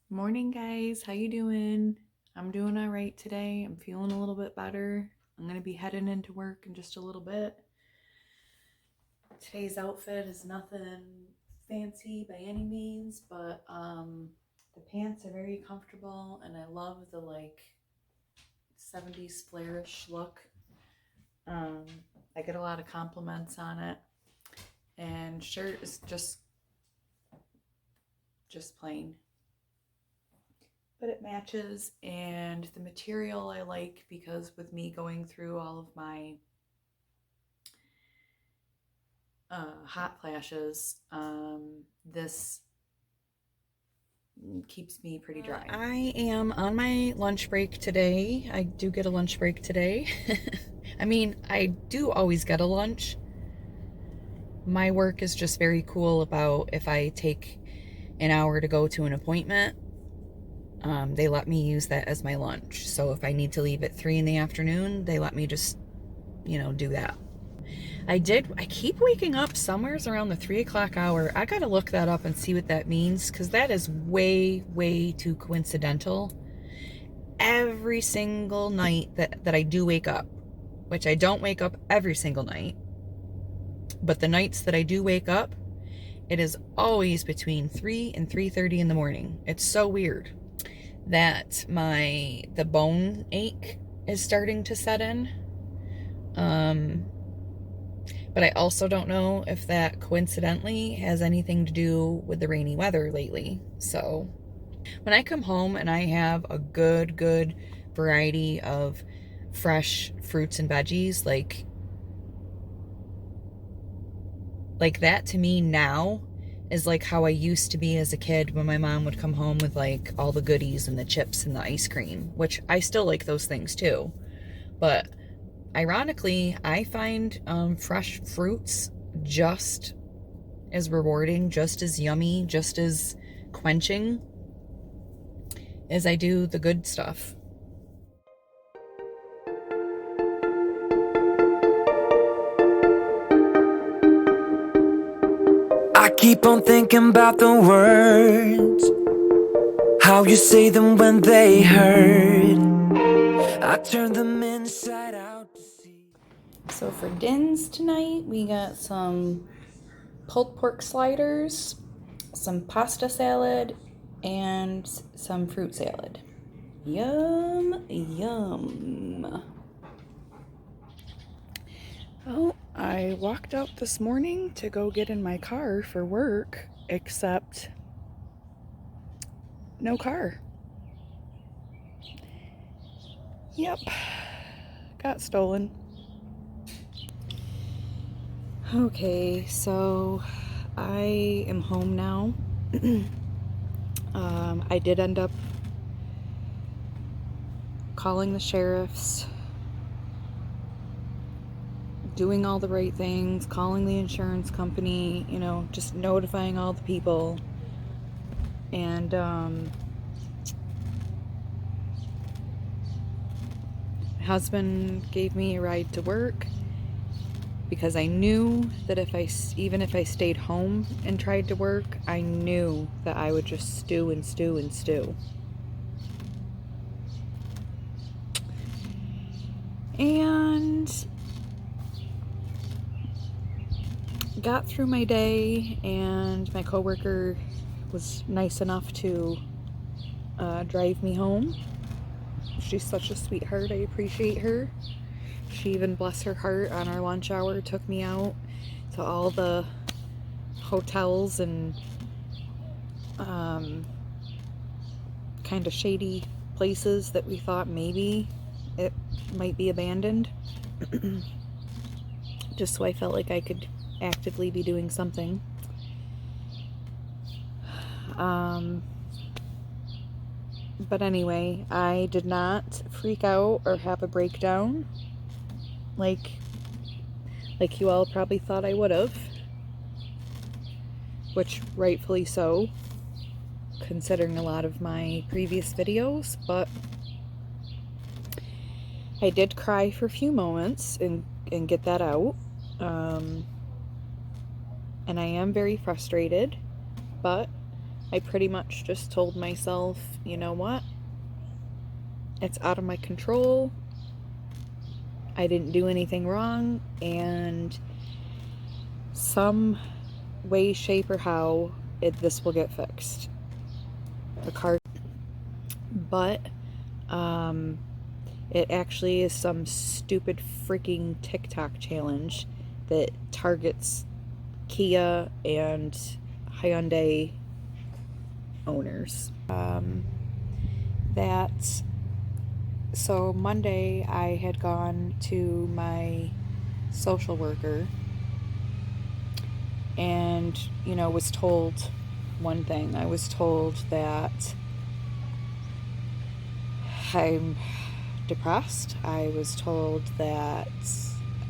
Morning, guys. How you doing? I'm doing all right today. I'm feeling a little bit better. I'm going to be heading into work in just a little bit. Today's outfit is nothing fancy by any means, but the pants are very comfortable and I love the 70s flairish look. Um, I get a lot of compliments on it. And shirt is just plain, but it matches, and the material I like because with me going through all of my hot flashes, this keeps me pretty dry. I am on my lunch break today. I do get a lunch break today. I mean, I do always get a lunch. My work is just very cool about if I take an hour to go to an appointment, they let me use that as my lunch. So if I need to leave at 3 in the afternoon, they let me just, do that. I keep waking up somewheres around the 3 o'clock hour. I gotta look that up and see what that means, because that is way, way too coincidental. Every single night that I do wake up, which I don't wake up every single night, but the nights that I do wake up, it is always between 3 and 3:30 in the morning. It's so weird that the bone ache is starting to set in. But I also don't know if that coincidentally has anything to do with the rainy weather lately. So when I come home and I have a good variety of fresh fruits and veggies, like that to me now is like how I used to be as a kid when my mom would come home with like all the goodies and the chips and the ice cream, which I still like those things too. But ironically, I find fresh fruits just as rewarding, just as yummy, just as quenching as I do the good stuff. I keep on thinking about the words, how you say them when they hurt. I turn them inside out to see. So for dins tonight, we got some pulled pork sliders, some pasta salad, and some fruit salad. Yum, yum. Well, I walked out this morning to go get in my car for work, except no car. Yep, got stolen. Okay, so I am home now. I did end up calling the sheriffs, doing all the right things, calling the insurance company, just notifying all the people. And my husband gave me a ride to work because I knew that even if I stayed home and tried to work, I knew that I would just stew and stew and stew. And got through my day, and my coworker was nice enough to drive me home. She's such a sweetheart. I appreciate her. She even, bless her heart, on our lunch hour took me out to all the hotels and kind of shady places that we thought maybe it might be abandoned. Just so I felt like I could actively be doing something. But anyway, I did not freak out or have a breakdown like you all probably thought I would have, which rightfully so, considering a lot of my previous videos. But I did cry for a few moments and get that out. And I am very frustrated, but I pretty much just told myself, you know what? It's out of my control. I didn't do anything wrong, and some way, shape, or how this will get fixed. The car, but it actually is some stupid freaking TikTok challenge that targets Kia and Hyundai owners. So Monday I had gone to my social worker and, you know, was told one thing. I was told that I'm depressed. I was told that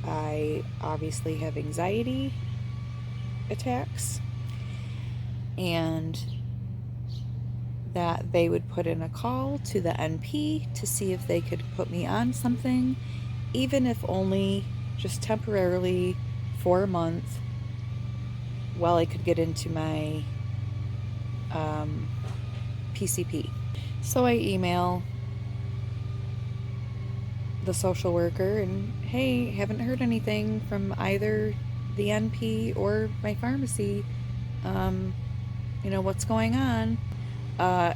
I obviously have anxiety attacks, and that they would put in a call to the NP to see if they could put me on something, even if only just temporarily for a month, while I could get into my PCP. So I email the social worker and, hey, haven't heard anything from either the NP or my pharmacy. You know, what's going on?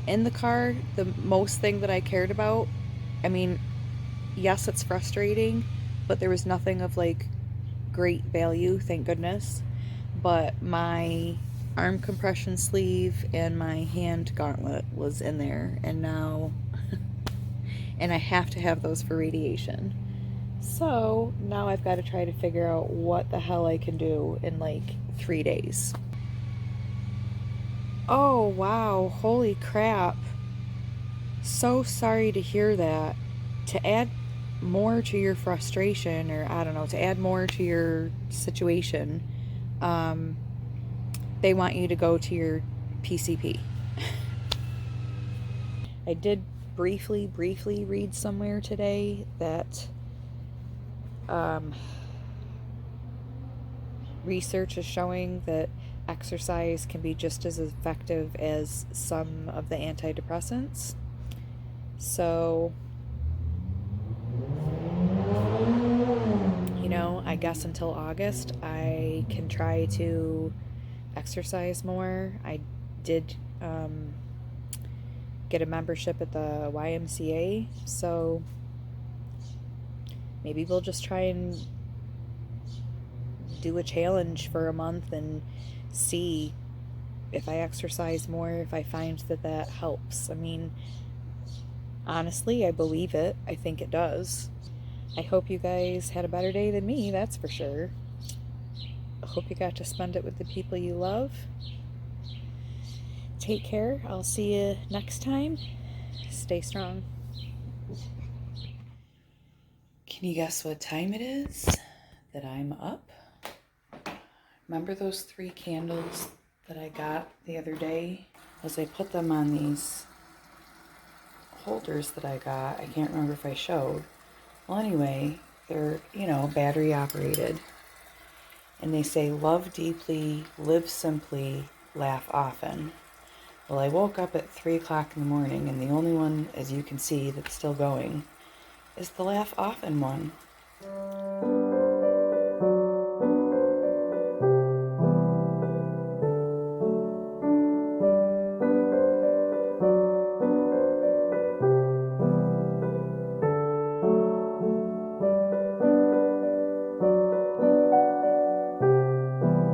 In the car, the most thing that I cared about, I mean, yes, it's frustrating, but there was nothing of like great value, thank goodness. But my arm compression sleeve and my hand gauntlet was in there, and now and I have to have those for radiation. So now I've got to try to figure out what the hell I can do in like 3 days. Oh wow, holy crap. So sorry to hear that. To add more to your frustration, or I don't know, to add more to your situation, they want you to go to your PCP. I did briefly read somewhere today that research is showing that exercise can be just as effective as some of the antidepressants. So, you know, I guess until August I can try to exercise more. I did get a membership at the YMCA, so maybe we'll just try and do a challenge for a month and see if I exercise more, if I find that that helps. I mean, honestly, I believe it. I think it does. I hope you guys had a better day than me, that's for sure. I hope you got to spend it with the people you love. Take care. I'll see you next time. Stay strong. Can you guess what time it is that I'm up? Remember those 3 candles that I got the other day? As I put them on these holders that I got, I can't remember if I showed. Well, anyway, they're, you know, battery operated. And they say, love deeply, live simply, laugh often. Well, I woke up at 3 o'clock in the morning, and the only one, as you can see, that's still going is the laugh often one.